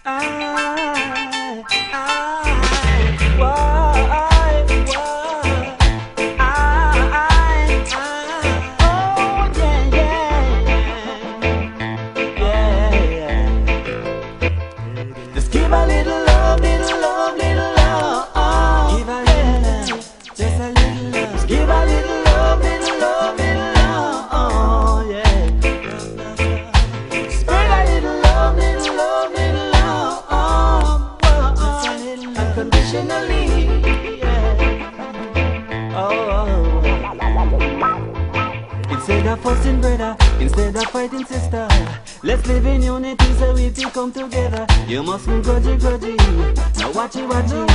Just give a little love, little love, little love. Give a little love, just a little love. Just give a little love, little love, little love. Oh yeah. Spread a little love, little love, little love. Just a little love, unconditionally. Yeah. Oh. Instead of fussing, brother, instead of fighting, sister, let's live in unity so we can come together. You mustn't grudgy, grudgy. No watchy, watchy.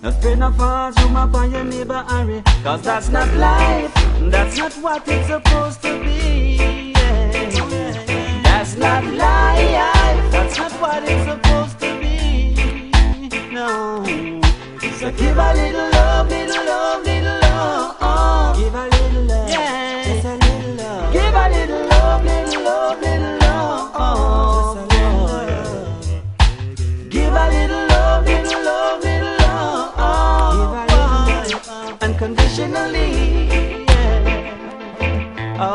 No spread no false rumor upon your neighbor, Harry. Cause that's not life. That's not what it's supposed to be. Yeah. That's not life. That's not what it's supposed to be. No. So give a little love, little love, little love. Give a little love. Yeah. Just a little love. Give a little love, little love, little love. Give a little love, little love, little love. Unconditionally, yeah. Oh.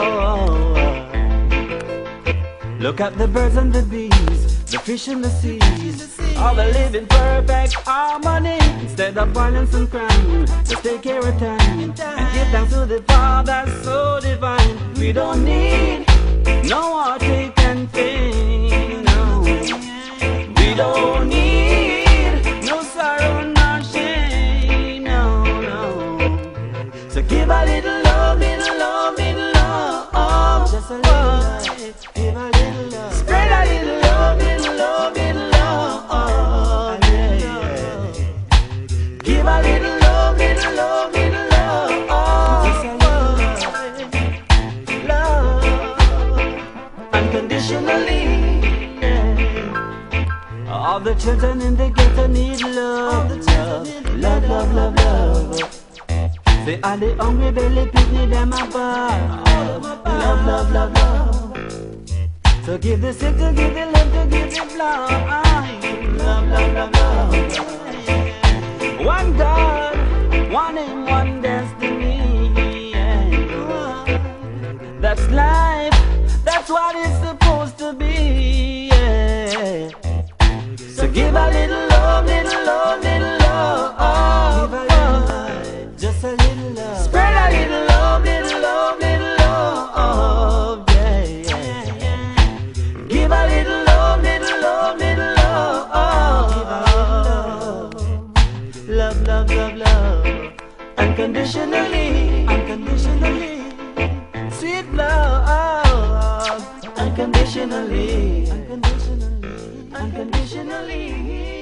Look at the birds and the bees, the fish in the seas. All they live in perfect harmony. Instead of violence and crime, just take care of time and give thanks to the Father so divine. We don't need no heartache and pain, no. We don't need no sorrow nor shame, no, no. So give a little love, little love, little love. Just a little love, give a little love. Spread a little love, little love, little love. Yeah, yeah. Give a little love, little love, little love. Just a little love. Unconditionally, yeah. All the children in the ghetto need love. Love, love, love, love. Say all the hungry belly people need them a bar. Love, love, love, love. So give the sick to give the love to give the love. Love, love, love, love. One God, one aim, one destiny. Yeah. That's life. That's what it's supposed to be. Yeah. So give a little love, little love, little love. Give a little love, just a little love. Spread a little love, little love, little love. Yeah, yeah, yeah. Give a little love, little love, little love. Give a little love. Love, love, love, love. Unconditionally, unconditionally. Sweet love. Unconditionally, unconditionally, unconditionally.